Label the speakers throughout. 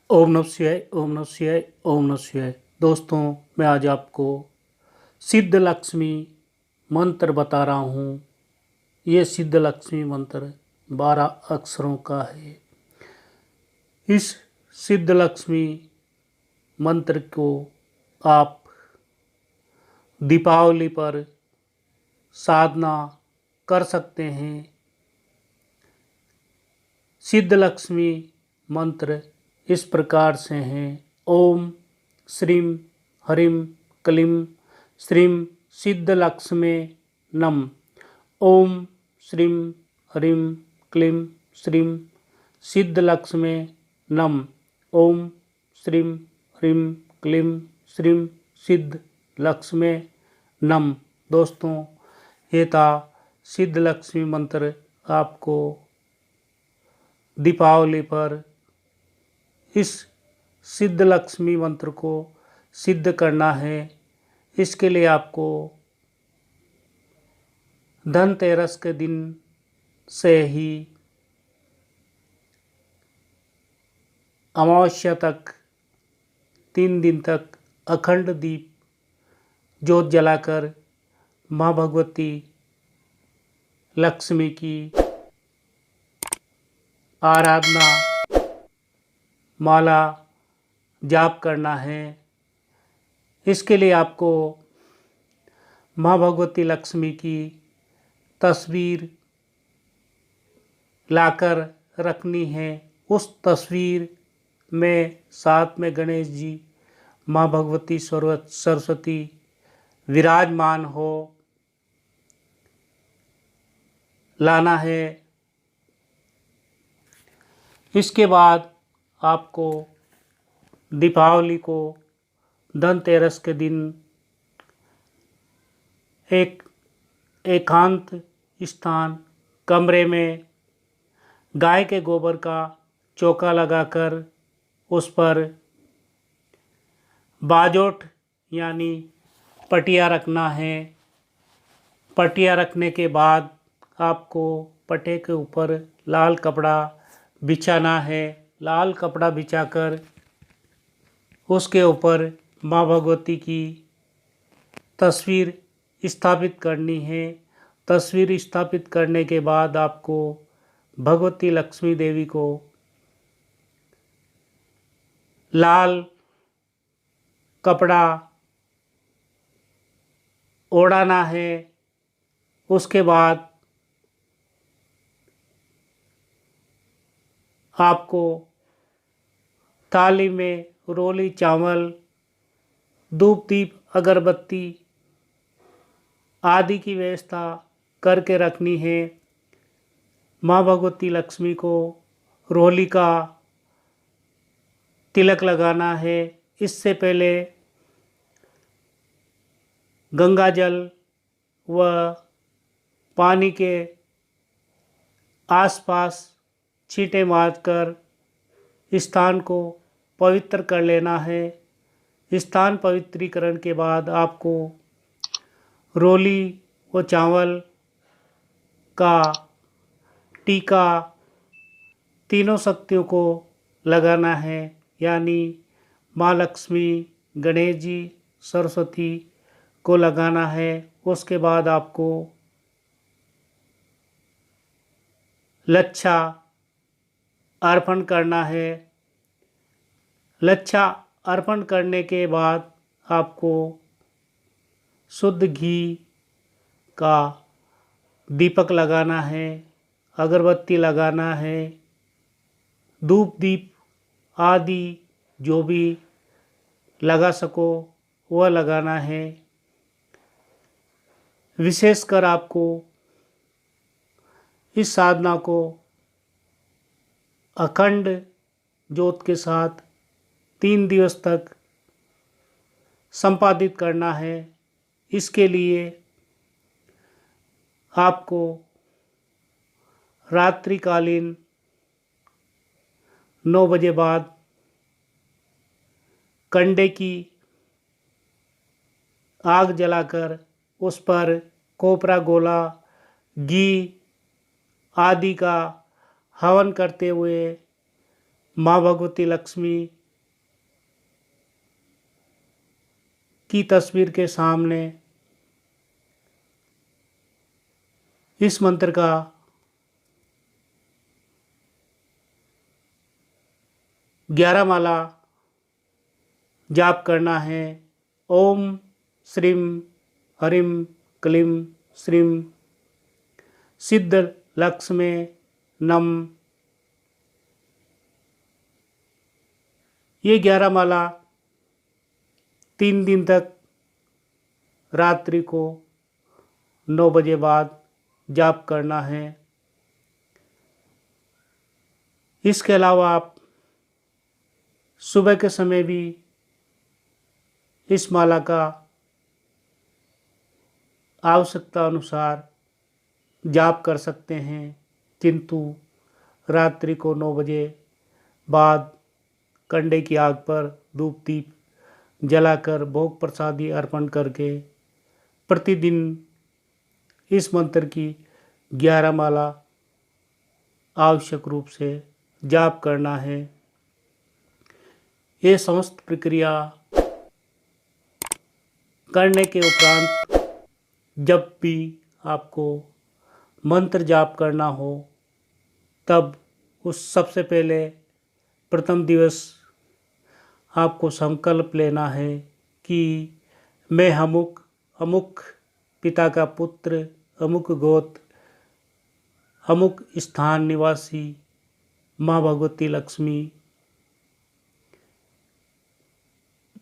Speaker 1: ओम नमः शिवाय, ओम नमः शिवाय, ओम नमः शिवाय। दोस्तों, मैं आज आपको सिद्ध लक्ष्मी मंत्र बता रहा हूँ। ये सिद्ध लक्ष्मी मंत्र 12 अक्षरों का है। इस सिद्ध लक्ष्मी मंत्र को आप दीपावली पर साधना कर सकते हैं। सिद्ध लक्ष्मी मंत्र इस प्रकार से हैं। ओम श्रीं ह्रीं क्लीं श्रीं सिद्ध लक्ष्मे नम। ओम श्रीं ह्रीं क्लीं श्रीं सिद्ध लक्ष्मे नम। ओम श्रीं ह्रीं क्लीं श्रीं सिद्ध लक्ष्मे नम। दोस्तों, ये था सिद्ध लक्ष्मी मंत्र। आपको दीपावली पर इस सिद्ध लक्ष्मी मंत्र को सिद्ध करना है। इसके लिए आपको धनतेरस के दिन से ही अमावस्या तक 3 दिन तक अखंड दीप ज्योत जलाकर माँ भगवती लक्ष्मी की आराधना माला जाप करना है। इसके लिए आपको माँ भगवती लक्ष्मी की तस्वीर लाकर रखनी है। उस तस्वीर में साथ में गणेश जी, माँ भगवती सरस्वती विराजमान हो लाना है। इसके बाद आपको दीपावली को धनतेरस के दिन एक एकांत स्थान कमरे में गाय के गोबर का चौका लगाकर उस पर बाजोट यानी पटिया रखना है। पटिया रखने के बाद आपको पटे के ऊपर लाल कपड़ा बिछाना है। लाल कपड़ा बिछाकर उसके ऊपर माँ भगवती की तस्वीर स्थापित करनी है। तस्वीर स्थापित करने के बाद आपको भगवती लक्ष्मी देवी को लाल कपड़ा ओढ़ाना है। उसके बाद आपको थाली में रोली चावल, धूप दीप अगरबत्ती आदि की व्यवस्था करके रखनी है। माँ भगवती लक्ष्मी को रोली का तिलक लगाना है। इससे पहले गंगा जल व पानी के आसपास छींटे मारकर स्थान को पवित्र कर लेना है। स्थान पवित्रीकरण के बाद आपको रोली व चावल का टीका तीनों शक्तियों को लगाना है, यानी माँ लक्ष्मी, गणेश जी, सरस्वती को लगाना है। उसके बाद आपको लच्छा अर्पण करना है। लच्छा अर्पण करने के बाद आपको शुद्ध घी का दीपक लगाना है, अगरबत्ती लगाना है, धूप दीप आदि जो भी लगा सको वह लगाना है। विशेषकर आपको इस साधना को अखंड ज्योत के साथ 3 दिवस तक संपादित करना है। इसके लिए आपको रात्रिकालीन 9 बजे बाद कंडे की आग जलाकर उस पर कोपरा गोला, घी आदि का हवन करते हुए माँ भगवती लक्ष्मी की तस्वीर के सामने इस मंत्र का 11 माला जाप करना है। ओम श्रीम हरिम क्लीम श्रीम सिद्ध लक्ष्मी नम। ये 11 माला 3 दिन तक रात्रि को 9 बजे बाद जाप करना है। इसके अलावा आप सुबह के समय भी इस माला का आवश्यकता अनुसार जाप कर सकते हैं, किंतु रात्रि को 9 बजे बाद कंडे की आग पर धूप दीप जलाकर भोग प्रसादी अर्पण करके प्रतिदिन इस मंत्र की 11 माला आवश्यक रूप से जाप करना है। ये समस्त प्रक्रिया करने के उपरांत जब भी आपको मंत्र जाप करना हो, तब उस सबसे पहले प्रथम दिवस आपको संकल्प लेना है कि मैं अमुक अमुक पिता का पुत्र, अमुक गोत्र, अमुक स्थान निवासी माँ भगवती लक्ष्मी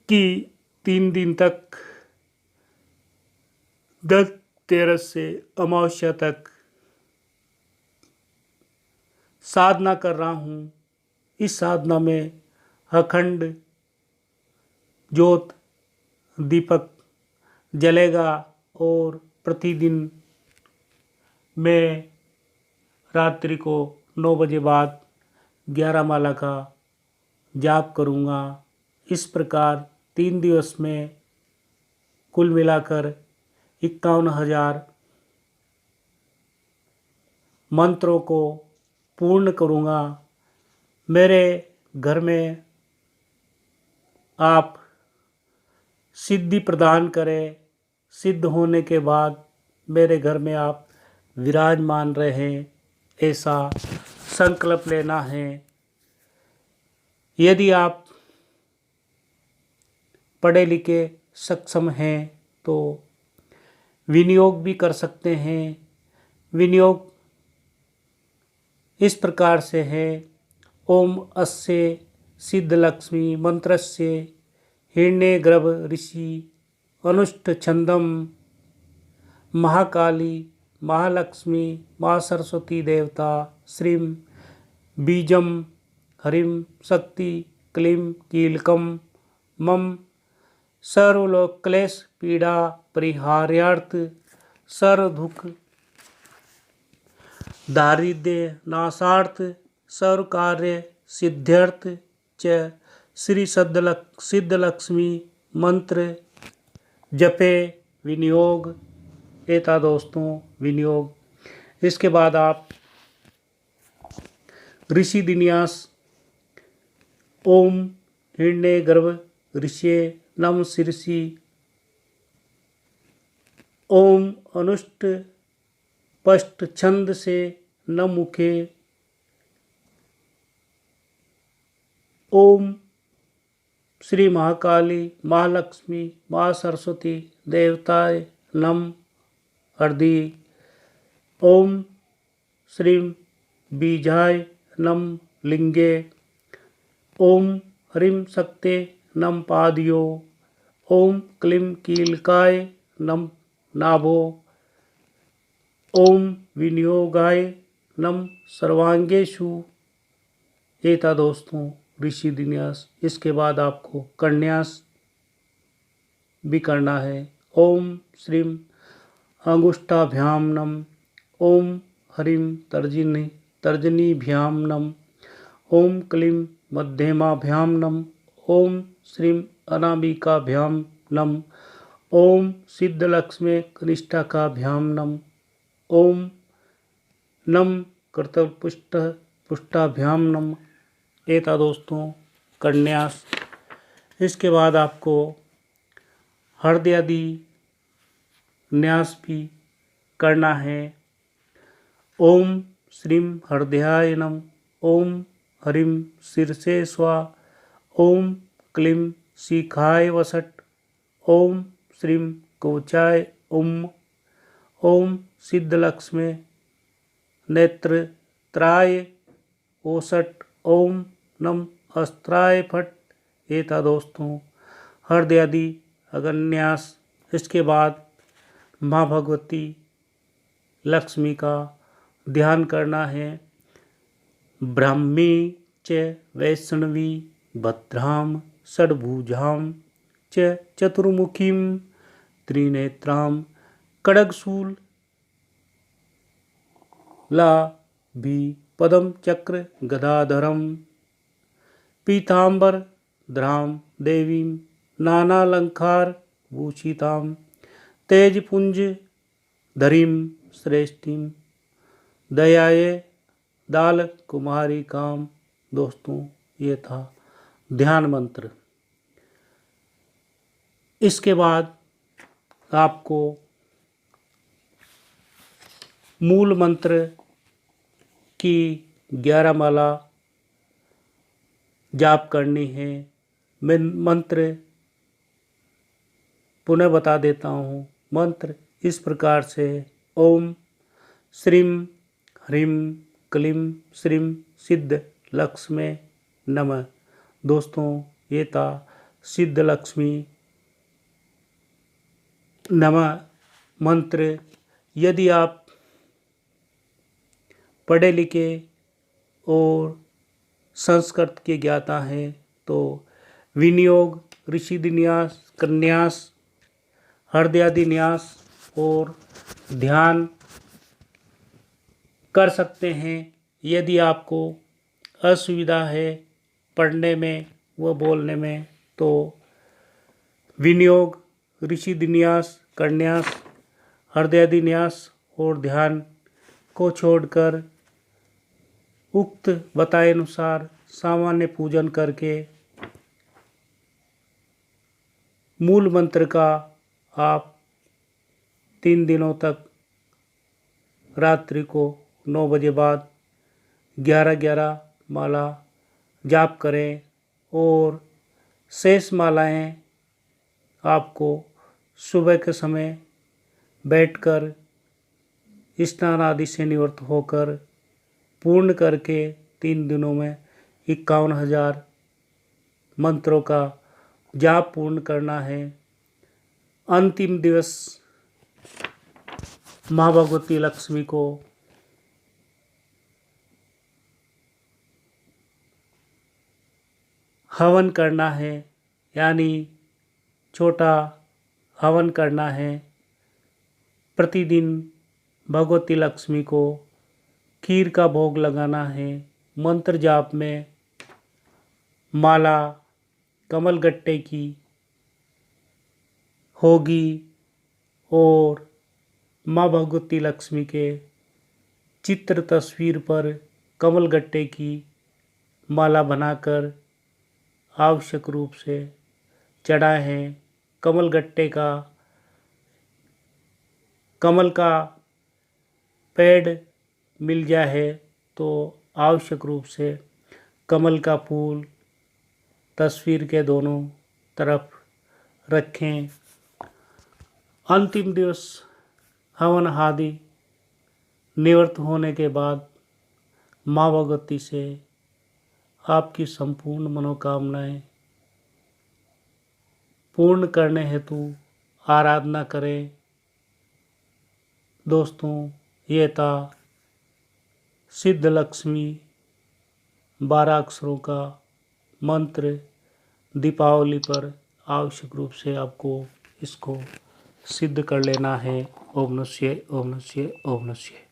Speaker 1: की 3 दिन तक 10-13 से अमावस्या तक साधना कर रहा हूँ। इस साधना में अखंड ज्योत दीपक जलेगा और प्रतिदिन मैं रात्रि को 9 बजे बाद 11 माला का जाप करूँगा। इस प्रकार 3 दिवस में कुल मिलाकर 51,000 मंत्रों को पूर्ण करूँगा। मेरे घर में आप सिद्धि प्रदान करें। सिद्ध होने के बाद मेरे घर में आप विराजमान रहें, ऐसा संकल्प लेना है। यदि आप पढ़े लिखे सक्षम हैं तो विनियोग भी कर सकते हैं। विनियोग इस प्रकार से है। ओम अस्य सिद्ध लक्ष्मी मंत्रस्य हिरण्य गर्भ ऋषि अनुष्ठ छंदम महाकाली महालक्ष्मी माँ सरस्वती देवता श्रीम बीजम हरिम शक्ति क्लीम कीलकम मम सर्वलोक क्लेश पीड़ा परिहार्यार्थ सर्व दुख दारिद्र्य नाशार्थ सर्व कार्य सिद्ध्यर्थ च श्री सिद्ध लक्ष्मी मंत्र जपे विनियोग। एता दोस्तों विनियोग। इसके बाद आप ऋषि दिन्यास ओम हिरण्य गर्भ ऋषि नम शीर्षि ओम अनुष्ट पष्ट छंद से न मुखे ओम श्री महाकाली महालक्ष्मी माँ सरस्वती देवताय नम हृदय ओम श्री बीजाय नम लिंगे ओम ह्रीं शक्ते नम पादयो ओम क्लीं कीलकाय नम नाभो ओम विनियोगाय नम सर्वांगेषु। ये था दोस्तों ऋषि दिन्यास। इसके बाद आपको कन्यास भी करना है। ओम श्रीं अंगुष्ठाभ्याम नम ओम ह्रीं तर्जनीभ्याम नम ओम क्लीं मध्यमाभ्याम नम ओम श्रीं अनामिकाभ्याम नम ओम सिद्धलक्ष्मी कनिष्ठाकाभ्याम नम ओम नम कर्तव्यपुष्टाभ्याम नम। ये था दोस्तों कन्यास। इसके बाद आपको हृदय आदि न्यास भी करना है। ओम श्रीम हृदयाय नमः, ओम ह्रीं शीर्षे स्वाहा, ओम क्लीं शिखाय वसट, ओम श्रीं कवचाय उम, ओम सिद्धलक्ष्मे नेत्र त्राय ओसट, ओम नम अस्त्राय फट। ये था दोस्तों हृदय आदि अगन्यास। इसके बाद माँ भगवती लक्ष्मी का ध्यान करना है। ब्राह्मी च वैष्णवी भद्राम षड्भुजां च चतुर्मुखीं त्रिनेत्रां खड्गशूल ला भी पदम चक्र गदाधरम पीतांबर धराम देवीं नानालंकार भूषितां तेजपुंज धरीं श्रेष्ठीं दयाये दाल कुमारी काम। दोस्तों ये था ध्यान मंत्र। इसके बाद आपको मूल मंत्र की 11 माला जाप करनी है। मैं मंत्र पुनः बता देता हूँ। मंत्र इस प्रकार से ओम श्रीं ह्रीं क्लीं श्रीं सिद्ध लक्ष्मी नमः। दोस्तों ये था सिद्ध लक्ष्मी नमः मंत्र। यदि आप पढ़े लिखे और संस्कृत के ज्ञाता हैं तो विनियोग, ऋषि न्यास, कन्यास, हृदयादि न्यास और ध्यान कर सकते हैं। यदि आपको असुविधा है पढ़ने में व बोलने में तो विनियोग, ऋषि न्यास, कन्यास, हृदयादि न्यास और ध्यान को छोड़कर उक्त बताए अनुसार सामान्य पूजन करके मूल मंत्र का आप 3 दिनों तक रात्रि को 9 बजे बाद 11-11 माला जाप करें और शेष मालाएं आपको सुबह के समय बैठकर स्नान आदि से निवृत्त होकर पूर्ण करके 3 दिनों में 51,000 मंत्रों का जाप पूर्ण करना है। अंतिम दिवस माँ भगवती लक्ष्मी को हवन करना है, यानी छोटा हवन करना है। प्रतिदिन भगवती लक्ष्मी को खीर का भोग लगाना है। मंत्र जाप में माला कमलगट्टे की होगी और माँ भगवती लक्ष्मी के चित्र तस्वीर पर कमलगट्टे की माला बनाकर आवश्यक रूप से चढ़ाए हैं। कमलगट्टे का कमल का पेड़ मिल जाए तो आवश्यक रूप से कमल का फूल तस्वीर के दोनों तरफ रखें। अंतिम दिवस हवन आदि निवृत्त होने के बाद माँ भगवती से आपकी संपूर्ण मनोकामनाएं पूर्ण करने हेतु आराधना करें। दोस्तों ये था सिद्ध लक्ष्मी 12 अक्षरों का मंत्र। दीपावली पर आवश्यक रूप से आपको इसको सिद्ध कर लेना है। ओम नमः शिवाय, ओम नमः शिवाय, ओम नमः शिवाय।